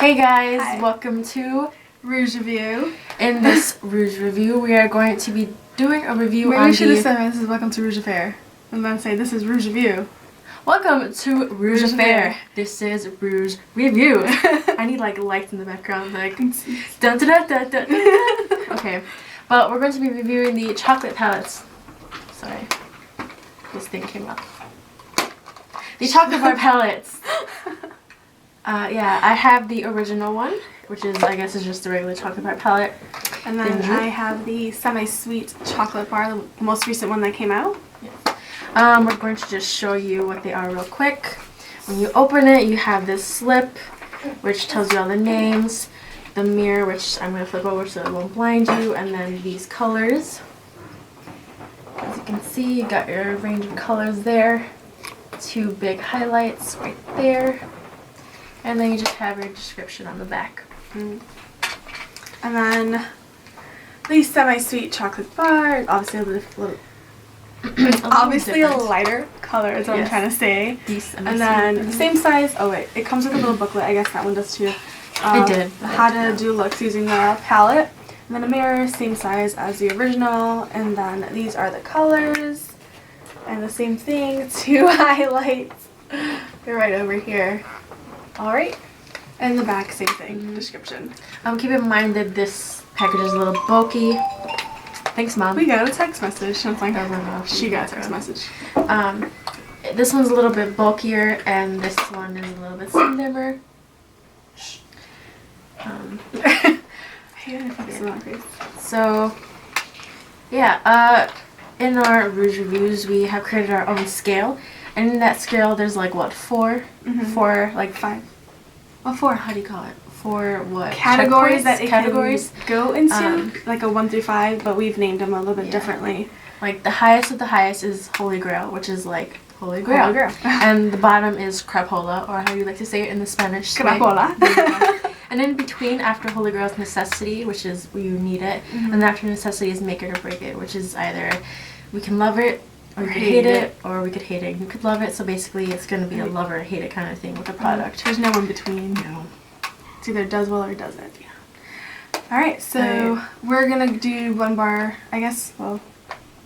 Hey guys, Hi. welcome to Rouge Review. In this Rouge Review, we are going to be doing a review Maybe on we should have said this is Welcome to Rouge Affair. And then say this is Rouge Review. Welcome to Rouge Rouge Affair. Affair. This is Rouge Review. I need like lights in the background, like dun dun dun dun dun. Dun. Okay, but we're going to be reviewing the chocolate palettes. Sorry, this thing came up. The chocolate bar palettes. Yeah, I have the original one, which is, I guess, is just the regular chocolate bar palette. And then I have the semi-sweet chocolate bar, the most recent one that came out. Yeah. We're going to just show you what they are real quick. When you open it, you have this slip, which tells you all the names, the mirror, which I'm going to flip over so it won't blind you, and then these colors. As you can see, you got your range of colors there. 2 big highlights right there. And then you just have your description on the back. And then the semi-sweet chocolate bar, obviously a lighter color is what I'm trying to say. And then same size. Oh wait, it comes with a little booklet. I guess that one does too. It did. How to do looks using the palette. And then a mirror, same size as the original. And then these are the colors. And the same thing, 2 highlights. They're right over here. Alright. And the back, same thing. Description. Keep in mind that this package is a little bulky. Thanks, Mom. We got a text message. She got a text message. This one's a little bit bulkier, and this one is a little bit slimmer. So, yeah, in our Rouge reviews, we have created our own scale. And in that scale, there's like, what, 4? 4, like 5. Well, 4, how do you call it? 4 what? Categories that it categories can go into, like a 1 through 5, but we've named them a little bit differently. Like the highest of the highest is Holy Grail, which is like Holy Grail. Holy Grail. And the bottom is Crapola, or how you like to say it in the Spanish. Crapola. And in between, after Holy Grail is Necessity, which is where you need it, and after Necessity is Make It or Break It, which is either we can love it, or we could hate it, or we could hate it. You could love it, so basically it's going to be a love or hate it kind of thing with the product. There's no in between. No. It's either does well or doesn't. Yeah. Alright, so we're going to do 1 bar, I guess, well,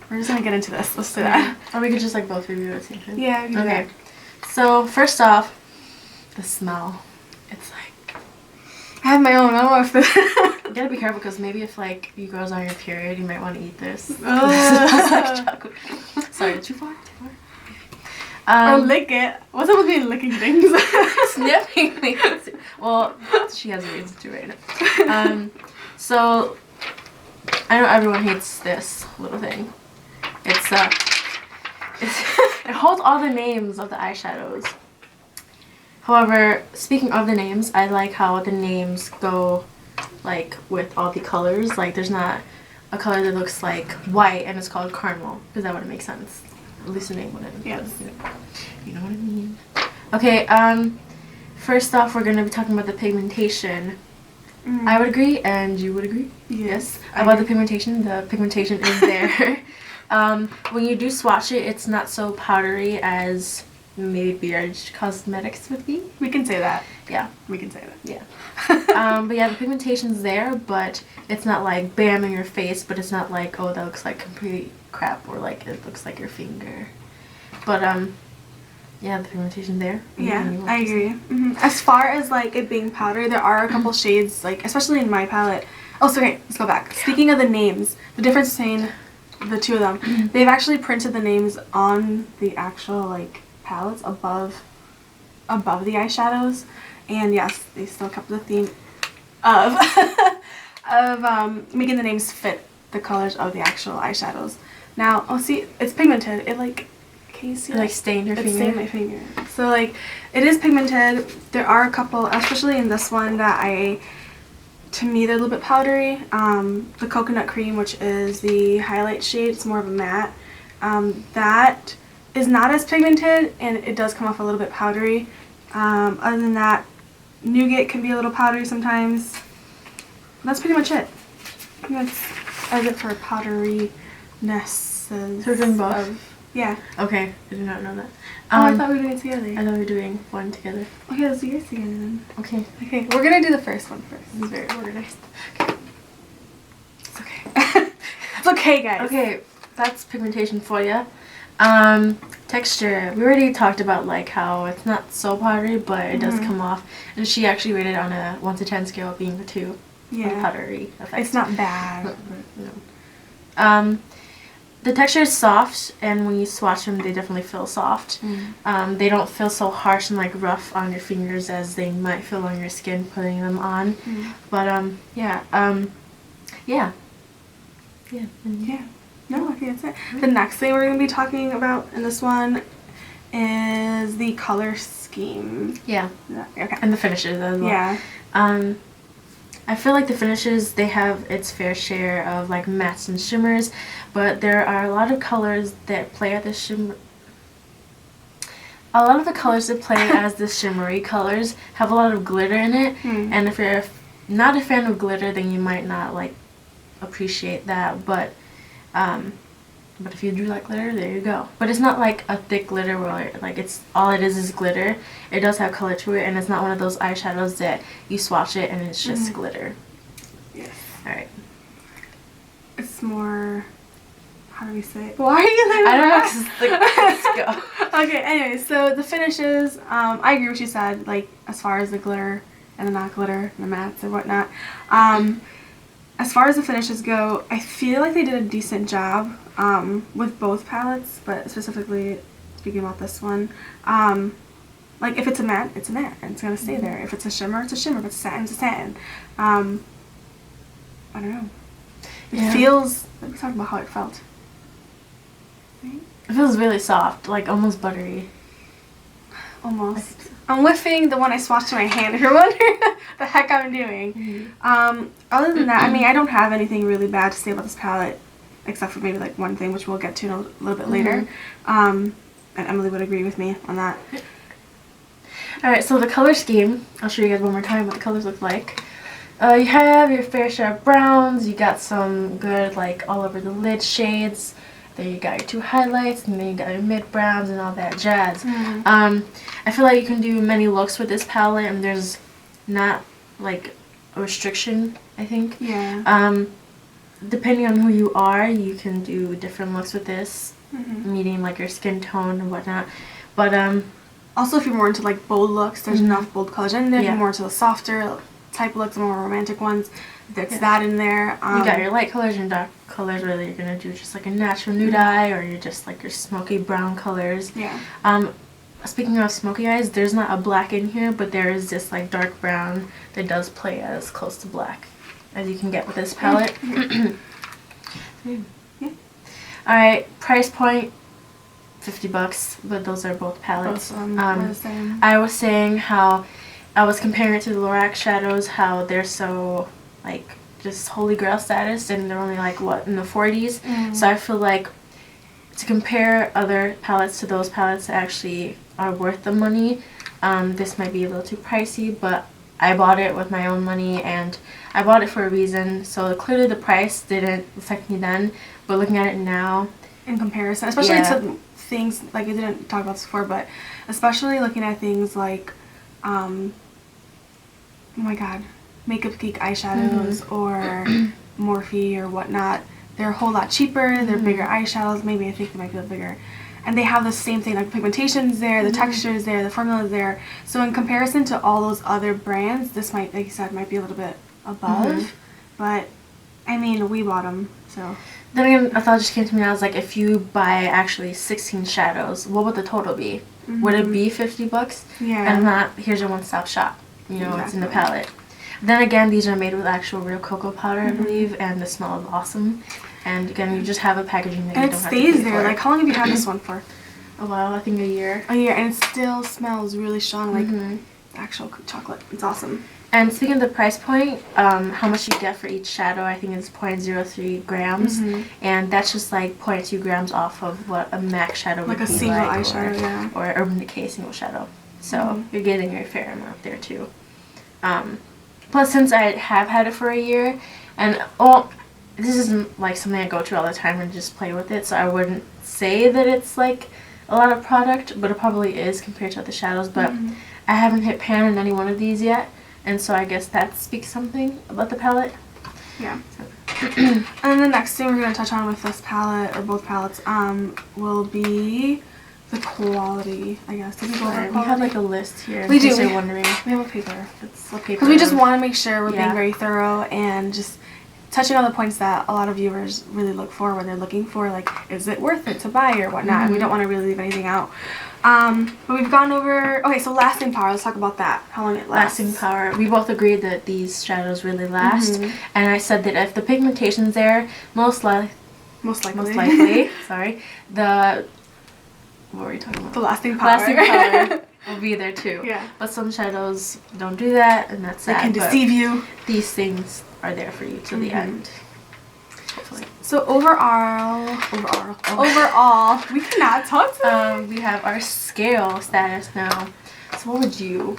we're just going to get into this. Let's do that. Or we could just like both review at the same time. Yeah, we can do okay. that. So, first off, the smell. It's like... I have my own. I don't know if this... You gotta be careful because maybe if like you girls on your period, you might want to eat this. This is like chocolate. Sorry, too far? Too far? Or lick it. What's up with me licking things? Sniffing things. Well, she has a reason to right now. So I know everyone hates this little thing. It's it holds all the names of the eyeshadows. However, speaking of the names, I like how the names go like with all the colors. Like there's not a color that looks like white and it's called caramel, because that wouldn't make sense. At least the name wouldn't. Yes. You know what I mean. Okay, first off we're gonna be talking about the pigmentation. I would agree, and you would agree? Yes. About the pigmentation. The pigmentation is there. When you do swatch it, it's not so powdery as maybe BRH Cosmetics would be. We can say that. Yeah. We can say that. Yeah. But yeah, the pigmentation's there, but it's not like bam in your face, but it's not like, oh, that looks like complete crap, or like it looks like your finger. But yeah, the pigmentation there. Yeah, I agree. As far as like it being powder, there are a couple shades, like especially in my palette. Oh, so okay, let's go back. Speaking of the names, the difference between the 2 of them, they've actually printed the names on the actual like palettes above the eyeshadows, and yes, they still kept the theme of making the names fit the colors of the actual eyeshadows. Now, oh, see, it's pigmented. It like, can you see? It like stained your finger. It stained my finger. So like, it is pigmented. There are a couple, especially in this one, that to me they're a little bit powdery. The coconut cream, which is the highlight shade, it's more of a matte. That is not as pigmented, and it does come off a little bit powdery. Other than that, nougat can be a little powdery sometimes. That's pretty much it. I think that's it for powderyness. So we're doing both. Yeah. Okay, I did not know that. I thought we were doing it together. I thought we were doing one together. Okay, let's do yours together then. Okay. Okay, we're gonna do the first one first. This is very organized. Okay. It's okay. It's okay, guys. Okay, that's pigmentation for you. Texture. We already talked about like how it's not so powdery, but it does come off. And she actually rated on a 1 to 10 scale, being a 2. Yeah. Powdery effect. It's not bad. No. The texture is soft, and when you swatch them, they definitely feel soft. They don't feel so harsh and like rough on your fingers as they might feel on your skin putting them on. But yeah. Yeah. No, I think that's it. The next thing we're going to be talking about in this one is the color scheme. Yeah. Okay. And the finishes as well. Yeah. I feel like the finishes, they have its fair share of like mattes and shimmers, but there are a lot of colors that play at the shimmer. A lot of the colors that play as the shimmery colors have a lot of glitter in it, and if you're not a fan of glitter, then you might not like appreciate that. But if you do like glitter, there you go. But it's not like a thick glitter where like it's all it is glitter. It does have color to it, and it's not one of those eyeshadows that you swatch it and it's just glitter. Yes. All right. It's more. How do we say it? Why are you like I don't know. 'Cause it's like, let's go. Okay. Anyway, so the finishes. I agree with what you said. Like as far as the glitter and the not glitter, and the mattes or whatnot. As far as the finishes go, I feel like they did a decent job with both palettes, but specifically speaking about this one. Like if it's a matte, it's a matte, and it's gonna stay there. If it's a shimmer, it's a shimmer. If it's a satin, it's a satin. I don't know. It feels. Let me talk about how it felt. Right? It feels really soft, like almost buttery. Almost. I'm whiffing the one I swatched to my hand if you're wondering the heck I'm doing. Other than that, I mean, I don't have anything really bad to say about this palette, except for maybe like one thing, which we'll get to in a little bit later. And Emily would agree with me on that. Alright, so the color scheme, I'll show you guys one more time what the colors look like. You have your fair share of browns, you got some good like all over the lid shades, then you got your 2 highlights, and then you got your mid browns and all that jazz. I feel like you can do many looks with this palette, and there's not like a restriction, I think. Yeah. Depending on who you are, you can do different looks with this, meeting like your skin tone and whatnot. But also, if you're more into like bold looks, there's enough bold colors in there. If you're more into the softer type looks, the more romantic ones, there's that in there. You got your light colors and dark colors, whether you're gonna do just like a natural nude eye or you're just like your smoky brown colors. Yeah. Speaking of smoky eyes, there's not a black in here, but there is this like dark brown that does play as close to black as you can get with this palette. Alright, price point $50, but those are both palettes. I was saying how I was comparing it to the Lorac shadows, how they're so like just holy grail status, and they're only like what, in the 40s. So I feel like to compare other palettes to those palettes that actually are worth the money, this might be a little too pricey, but I bought it with my own money and I bought it for a reason. So clearly the price didn't affect me then, but looking at it now in comparison, especially to things like we didn't talk about this before, but especially looking at things like oh my god, Makeup Geek eyeshadows or Morphe or whatnot. They're a whole lot cheaper, they're bigger eyeshadows, maybe I think they might be a little bigger. And they have the same thing, like pigmentation's there, the texture's there, the formula's there. So in comparison to all those other brands, this might, like you said, might be a little bit above. But, I mean, we bought them, so. Then again, a thought just came to me, I was like, if you buy actually 16 shadows, what would the total be? Would it be $50? Yeah. And not, here's your one-stop shop. You know, it's in the palette. Then again, these are made with actual real cocoa powder, I believe, and the smell is awesome. And again, you just have a packaging that you don't have to pay for. And it stays there. Like, how long have you had this one for? A while, I think a year. A year, and it still smells really strong, like actual chocolate. It's awesome. And speaking of the price point, how much you get for each shadow, I think it's 0.03 grams. And that's just like 0.2 grams off of what a MAC shadow would be like. Like a single eyeshadow, or Urban Decay single shadow. So you're getting your fair amount there too. Plus, since I have had it for a year, and this isn't like something I go to all the time and just play with it, so I wouldn't say that it's like a lot of product, but it probably is compared to other shadows. But I haven't hit pan in any one of these yet, and so I guess that speaks something about the palette. Yeah. And then the next thing we're going to touch on with this palette, or both palettes, will be the quality, I guess. Did we go over quality? We have like a list here. We do. You're wondering. We have a paper. It's a paper. Because we just want to make sure we're being very thorough and just touching on the points that a lot of viewers really look for when they're looking for, like, is it worth it to buy or whatnot. And we don't want to really leave anything out. But we've gone over, okay, so lasting power, let's talk about that, how long it lasts. Lasting power, we both agreed that these shadows really last, and I said that if the pigmentation's there, most likely, sorry, what were you talking about? The lasting power. Will be there too. Yeah. But some shadows don't do that, and that's sad. They can deceive you. These things are there for you to the end. Hopefully. So overall, we cannot talk to we have our scale status now. So what would you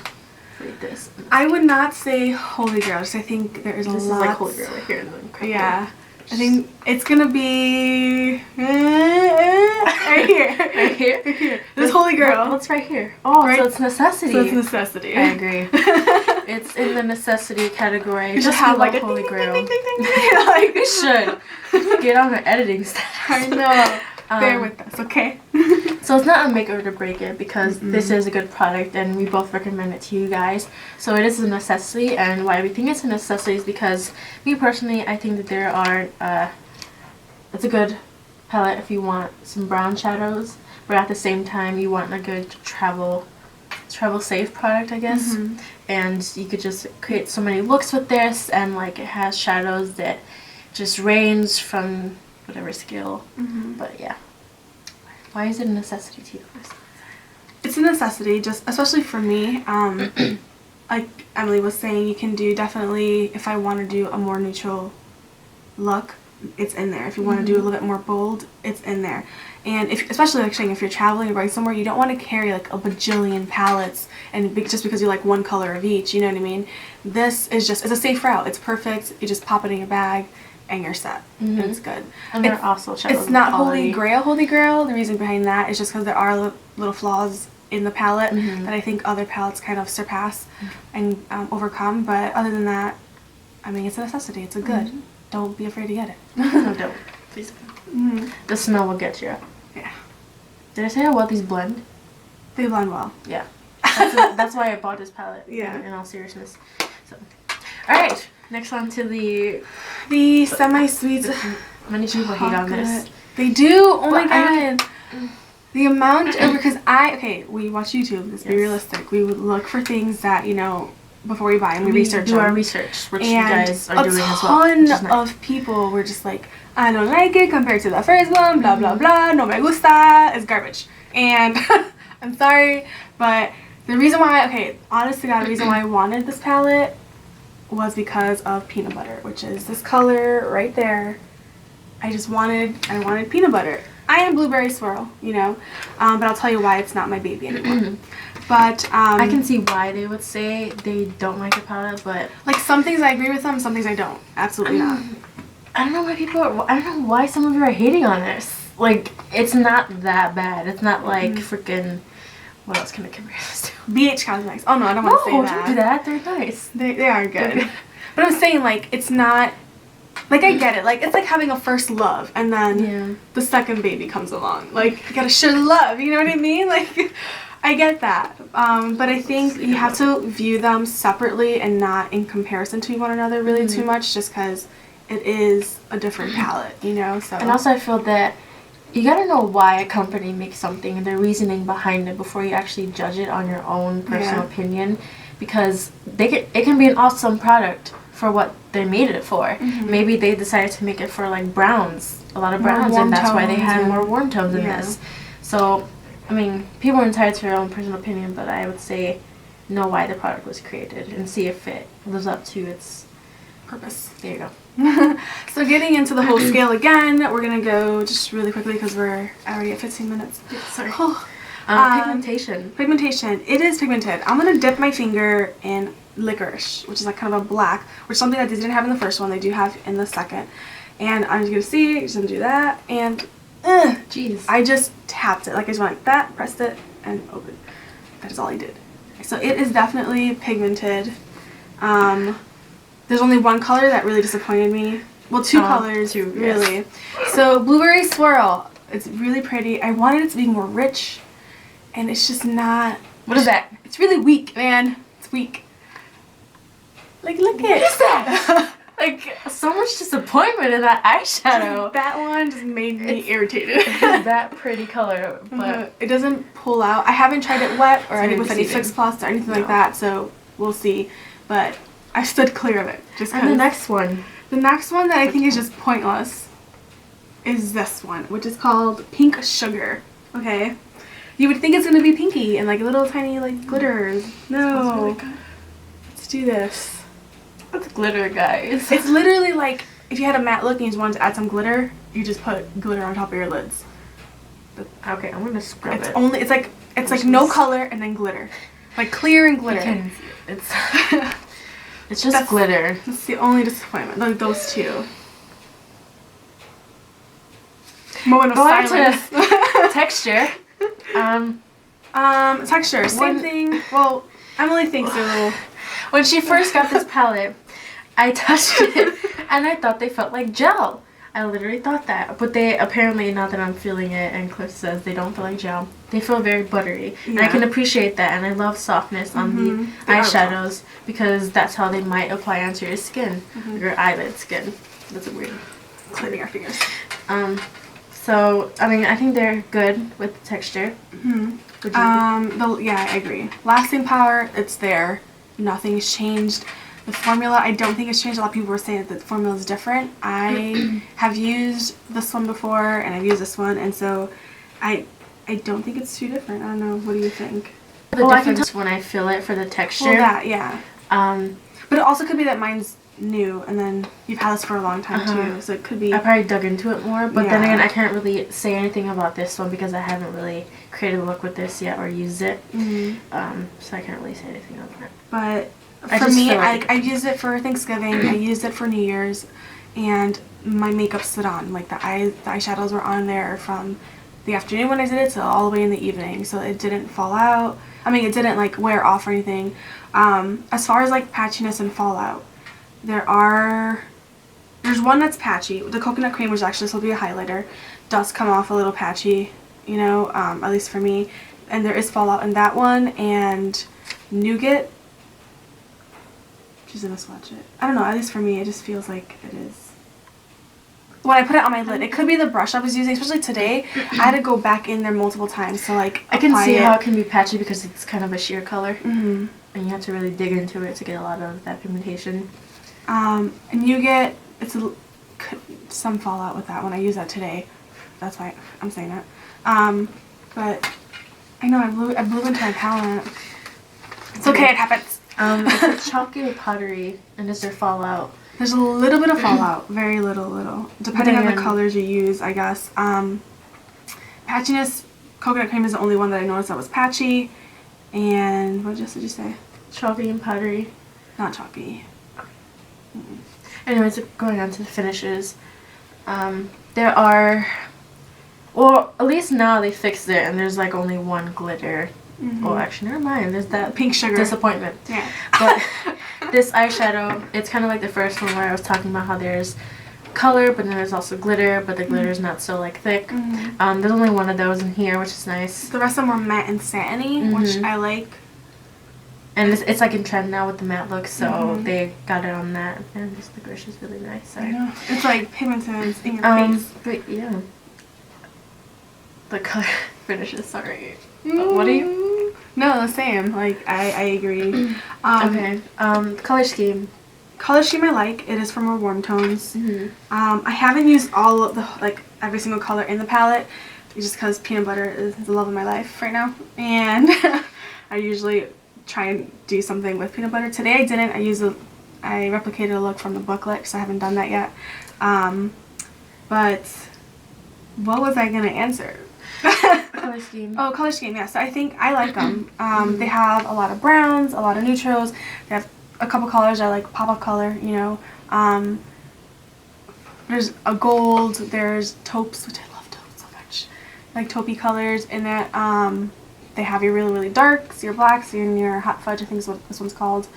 rate this? I would not say holy grail, because I think there is a lot. This is like holy grail right here. Yeah. I think it's gonna be right here. Right here? Right here. This holy grail. What's right here? Oh, right? So it's necessity. So it's necessity. I agree. It's in the necessity category. You just have like a holy grail. ding, ding, ding, ding, ding. Like, you should get on the editing status. I know. Bear with us, okay? So it's not a make or to break it, because this is a good product and we both recommend it to you guys. So it is a necessity, and why we think it's a necessity is because me personally, I think that there are it's a good palette if you want some brown shadows, but at the same time you want a good travel safe product, I guess. And you could just create so many looks with this, and like it has shadows that just range from whatever scale. But yeah, why is it a necessity to you? It's a necessity, just especially for me. Like Emily was saying, you can do definitely, if I want to do a more neutral look, it's in there. If you want to do a little bit more bold, it's in there. And especially like saying, if you're traveling or going somewhere, you don't want to carry like a bajillion palettes and just because you like one color of each, you know what I mean? This is just, it's a safe route. It's perfect. You just pop it in your bag and you're set. And it's good. And they're also shadows. It's not holy grail. The reason behind that is just because there are little flaws in the palette that I think other palettes kind of surpass and overcome. But other than that, I mean, it's a necessity. It's a good. Don't be afraid to get it. No, don't. Please. The smell will get you. Yeah. Did I say how well these blend? They blend well. Yeah. That's why I bought this palette. Yeah. In all seriousness. So, all right. Next on to the semi-sweets. Many people hate on this. They do. Oh my god. The amount of, because we watch YouTube. Let's be realistic. We would look for things that, you know, before we buy, and we research do them. Our research, which you guys are doing as well. A ton of people were just like, I don't like it compared to the first one, blah blah blah, no me gusta, it's garbage. And I'm sorry, but the reason why, honest to God, the reason why I wanted this palette was because of peanut butter, which is this color right there. I wanted peanut butter. I am blueberry swirl, you know, but I'll tell you why it's not my baby anymore. But I can see why they would say they don't like the palette, but like some things I agree with them, some things I don't. Absolutely not. I don't know why I don't know why some of you are hating on this. Like, it's not that bad. It's not like freaking. What else can I compare this to? BH Cosmetics. Oh no, I don't want to say that. Don't do that. They're nice. They are good. But I'm saying, like, it's not. Like, I get it. Like, it's like having a first love, and then the second baby comes along. Like, you gotta share love. You know what I mean? Like, I get that. But I think you have to view them separately and not in comparison to one another really too much, just because it is a different palette, you know? So. And also, I feel that you gotta know why a company makes something and the reasoning behind it before you actually judge it on your own personal opinion, because it can be an awesome product for what they made it for. Maybe they decided to make it for like browns, a lot of browns, and that's why they had more warm tones in this. So, I mean, people are entitled to their own personal opinion, but I would say know why the product was created and see if it lives up to its purpose. There you go. So getting into the whole scale again, we're going to go just really quickly because we're already at 15 minutes. Sorry. Oh. Pigmentation. Pigmentation. It is pigmented. I'm going to dip my finger in licorice, which is like kind of a black, which is something that they didn't have in the first one. They do have in the second. And I'm just gonna see, just gonna do that, and jeez. I just tapped it. Like I just went like that, pressed it, and opened. That is all I did. So it is definitely pigmented. There's only one color that really disappointed me. Well, two colors, really. Yes. So Blueberry Swirl. It's really pretty. I wanted it to be more rich, and it's just not. What is that? It's really weak, man. It's weak. Like, look at it. What is that? Like, so much disappointment in that eyeshadow. That one just made me irritated. It's that pretty color, but it doesn't pull out. I haven't tried it wet or with any Fix Plus or anything like that, so we'll see. But I stood clear of it. Just and the next one. The next one that I think is just pointless is this one, which is called Pink Sugar. Okay? You would think it's going to be pinky and like little tiny like glitters. No. Really good. Let's do this. That's glitter, guys. It's literally like if you had a matte look and you just wanted to add some glitter, you just put glitter on top of your lids. Okay, I'm gonna scrub it's it. It's like no color and then glitter, like clear and glitter. You can't see it. It's just glitter. That's the only disappointment. Like those two. Moment of silence. Texture. Texture. Same thing. Well, Emily thinks they're a little. When she first got this palette, I touched it and I thought they felt like gel. I literally thought that. But they apparently, now that I'm feeling it and Cliff says they don't feel like gel, they feel very buttery. Yeah. And I can appreciate that, and I love softness on the eyeshadows because that's how they might apply onto your skin, your eyelid skin. That's a weird cleaning our fingers. So, I mean, I think they're good with the texture. Yeah, I agree. Lasting power, it's there. Nothing's changed. The formula, I don't think it's changed. A lot of people were saying that the formula is different. I have used this one before, and I've used this one, and so I don't think it's too different. I don't know. What do you think? The difference when I feel it for the texture. Well, that, yeah. But it also could be that mine's new, and then you've had this for a long time too, so it could be. I probably dug into it more, but then again, I can't really say anything about this one because I haven't really created a look with this yet or used it. So I can't really say anything on that. But for me, I used it for Thanksgiving. I used it for New Year's, and my makeup stood on. Like the eyeshadows were on there from the afternoon when I did it to all the way in the evening, so it didn't fall out. I mean, it didn't like wear off or anything. As far as like patchiness and fallout, there's one that's patchy. The coconut cream, which actually this will be a highlighter, does come off a little patchy, you know, at least for me. And there is fallout in that one, and Nougat. She's gonna swatch it. I don't know, at least for me, it just feels like it is. When I put it on my lid, it could be the brush I was using, especially today. I had to go back in there multiple times to like I can see how it can be patchy because it's kind of a sheer color. And you have to really dig into it to get a lot of that pigmentation. And Nougat, it's some fallout with that one. I used that today. That's why I'm saying that. But I know I blew into my palette. It's okay, it happens. It's chalky or powdery, and is there fallout? There's a little bit of fallout, very little, depending on the colors you use, I guess. Patchiness, coconut cream is the only one that I noticed that was patchy. And what else did you say? Chalky and powdery. Not chalky. Anyways, going on to the finishes. There are, well, at least now they fixed it, and there's like only one glitter. Oh, actually, never mind. There's that pink sugar disappointment. Yeah. But this eyeshadow, it's kind of like the first one where I was talking about how there's color, but then there's also glitter, but the glitter is not so like thick. There's only one of those in here, which is nice. The rest of them were matte and satiny, which I like. And it's like in trend now with the matte look, so they got it on that. And this licorice is really nice. Sorry. I know. It's like pigmented in your face. But yeah. The color finishes, sorry. What are you? No, the same. Like, I agree. Okay. Color scheme. Color scheme I like. It is for more warm tones. I haven't used all of the, like, every single color in the palette, just because peanut butter is the love of my life right now. And I usually try and do something with peanut butter. Today I didn't. I replicated a look from the booklet, so I haven't done that yet. But what was I going to answer? Color scheme. Oh, color scheme, yes. I think I like them. They have a lot of browns, a lot of neutrals. They have a couple colors I like, pop-up color, you know. there's a gold, there's taupes, which I love taupes so much, like taupey colors in it. They have your really, really darks, your blacks, and your hot fudge, I think is what this one's called.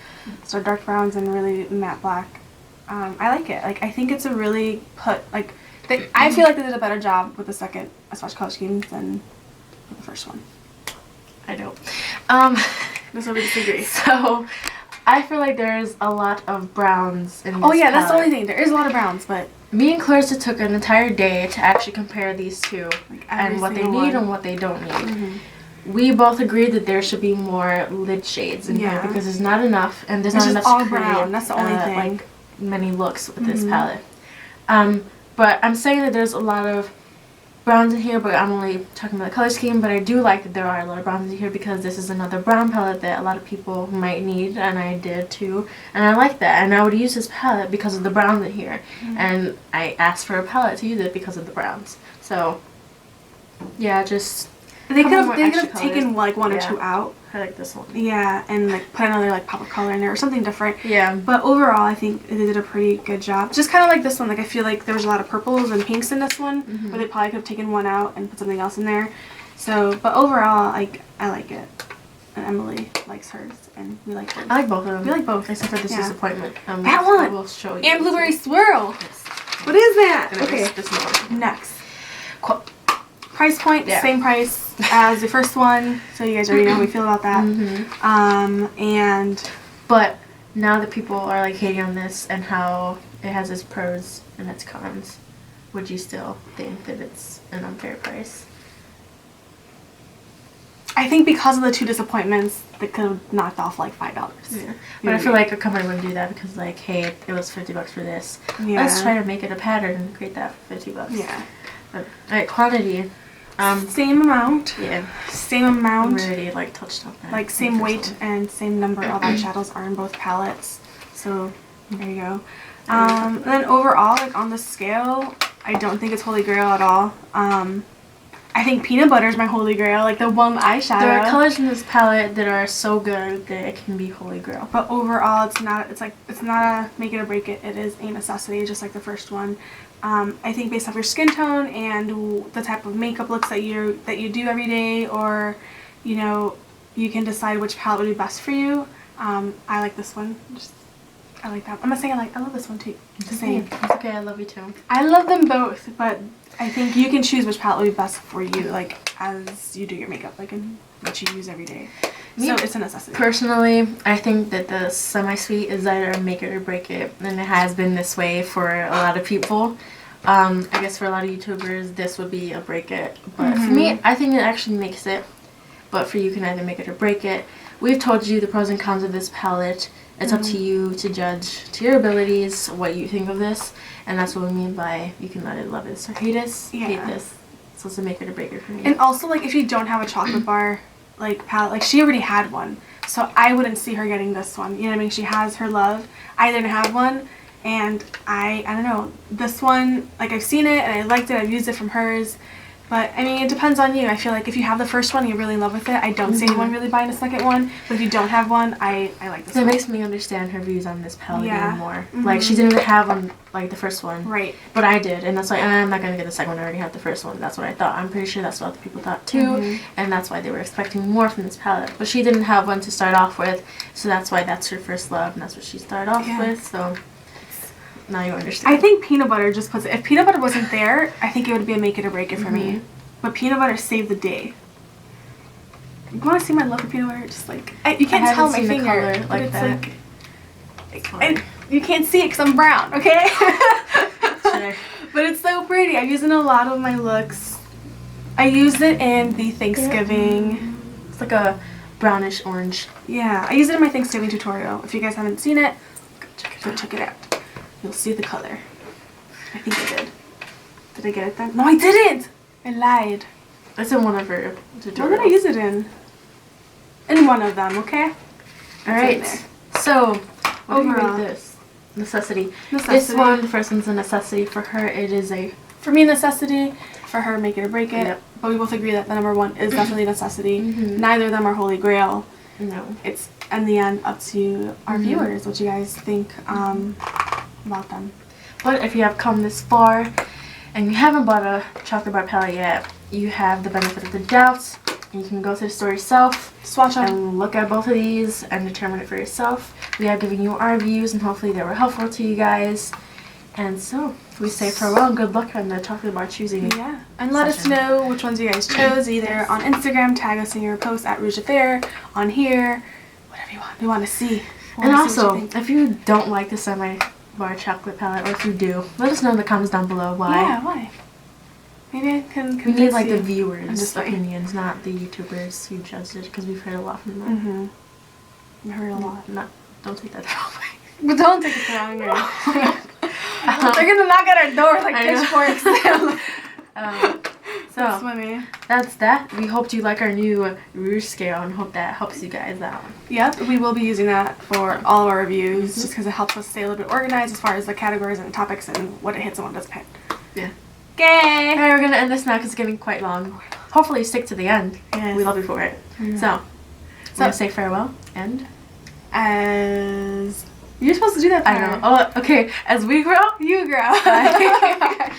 So dark browns and really matte black. I like it. Like, I think it's a really I feel like they did a better job with the second swatch color scheme than with the first one. I don't. That's where we disagree. So, I feel like there's a lot of browns in this Oh yeah, that's the palette. only thing. There is a lot of browns, but Me and Clarissa took an entire day to actually compare these two and what they need and what they don't need. Mm-hmm. We both agreed that there should be more lid shades in here because there's not enough, and there's not enough all to create brown. That's the only thing. like many looks with this palette. But I'm saying that there's a lot of browns in here, but I'm only talking about the color scheme. But I do like that there are a lot of browns in here because this is another brown palette that a lot of people might need, and I did too. And I like that, and I would use this palette because of the browns in here. And I asked for a palette to use it because of the browns. So, yeah, just... They could couple have more extra taken like one or Yeah. two out. I like this one. Yeah, and like put another like pop of color in there or something different. Yeah. But overall, I think they did a pretty good job. Just kind of like this one. Like, I feel like there was a lot of purples and pinks in this one, where they probably could have taken one out and put something else in there. So, but overall, like, I like it. And Emily likes hers, and we like hers. I like both of them. We like both. Except for this Yeah. disappointment. That I one! will show you. And blueberry swirl. Yes. What is that? And Okay. this one. Next. Price point, Yeah. same price as the first one, so you guys already know how we feel about that. And But now that people are like hating on this and how it has its pros and its cons, would you still think that it's an unfair price? I think because of the two disappointments, they could have knocked off like $5. Yeah. But I feel like a company wouldn't do that because like, hey, it was $50 for this. Yeah. Let's try to make it a pattern and create that for $50. Yeah. But alright, quantity. Same amount. Yeah. Same amount. We already like touched on that. Like same weight and same number of eyeshadows are in both palettes. So there you go. And then overall, like on the scale, I don't think it's holy grail at all. I think peanut butter is my holy grail, like the one eyeshadow. There are colors in this palette that are so good that it can be holy grail. But overall, it's not a make it or break it. It is a necessity, just like the first one. I think based off your skin tone and the type of makeup looks that you do every day, or you know, you can decide which palette would be best for you. I like this one. I like that. I'm not saying I love this one too. Just saying. It's okay, I love you too. I love them both, but I think you can choose which palette would be best for you, like as you do your makeup, like and what you use every day. So it's a necessity. Personally, I think that the semi-sweet is either a make it or break it, and it has been this way for a lot of people. I guess for a lot of YouTubers, this would be a break it, but for me, I think it actually makes it. But for you, can either make it or break it. We've told you the pros and cons of this palette. It's up to you to judge to your abilities what you think of this, and that's what we mean by you can let it love this or hate this. Yeah. Hate this. So it's a make it or break it for me. And also, like, if you don't have a chocolate bar like palette, like she already had one, so I wouldn't see her getting this one. You know what I mean? She has her love. I didn't have one, and I don't know, this one, like, I've seen it and I liked it. I've used it from hers. But, I mean, it depends on you. I feel like if you have the first one and you're really in love with it, I don't see anyone really buying a second one. But if you don't have one, I like this one. That makes me understand her views on this palette even more. Mhm. Like, she didn't have one, like, the first one. Right. But I did, and that's why I'm not going to get the second one. I already have the first one. That's what I thought. I'm pretty sure that's what other people thought, too. And that's why they were expecting more from this palette. But she didn't have one to start off with, so that's why that's her first love, and that's what she started off with, so... Now you understand. I think peanut butter just puts it... If peanut butter wasn't there, I think it would be a make it or break it for me. But peanut butter saved the day. You want to see my love for peanut butter? Just like... you can't tell my finger. Color but like it's that. and you can't see it because I'm brown, okay? Sure. But it's so pretty. I've used it in a lot of my looks. I used it in the Thanksgiving. It's like a brownish orange. Yeah, I used it in my Thanksgiving tutorial. If you guys haven't seen it, go check it out. You'll see the color. I think I did. Did I get it then? No, I didn't! I lied. It's in one of her tutorials. What did I use it in? In one of them, okay? Alright, so, what do you Overall. rate this? Necessity. This Necessity. one, the first one's a necessity. For her, it is a... For me, necessity. For her, make it or break it. Yep. But we both agree that the number one is definitely a necessity. Neither of them are holy grail. No. It's, in the end, up to our viewers, what you guys think about them. But if you have come this far and you haven't bought a chocolate bar palette yet, you have the benefit of the doubt. You can go to the store yourself, Swatch them, and look at both of these and determine it for yourself. We are giving you our views, and hopefully they were helpful to you guys. And so we say farewell and good luck on the chocolate bar choosing. Yeah, and let us know which ones you guys chose, either on Instagram, tag us in your post at Rouge Affair, on here, whatever you want. We want to see. And also, if you don't like the semi-bar chocolate palette, or if you do, let us know in the comments down below why. Yeah, why? Maybe I can We need like you. the viewers' just like- opinions, not the YouTubers who judged it, because we've heard a lot from them. Mm-hmm. I heard a lot. Don't take that the wrong way. But don't take it the wrong way. They're gonna knock at our door like I know. pitchforks. That's So funny. that's that. We hope you like our new Rouge Scale and hope that helps you guys out. Yep, we will be using that for all of our reviews, just because it helps us stay a little bit organized as far as the categories and topics and what it hits and what doesn't hit. Yeah. Okay. Alright, we're gonna end this now because it's getting quite long. Hopefully stick to the end. Yes. We love you for it. Yeah. So, we're gonna say farewell and As you're supposed to do that. I know. Oh, okay. As we grow, You grow. Bye.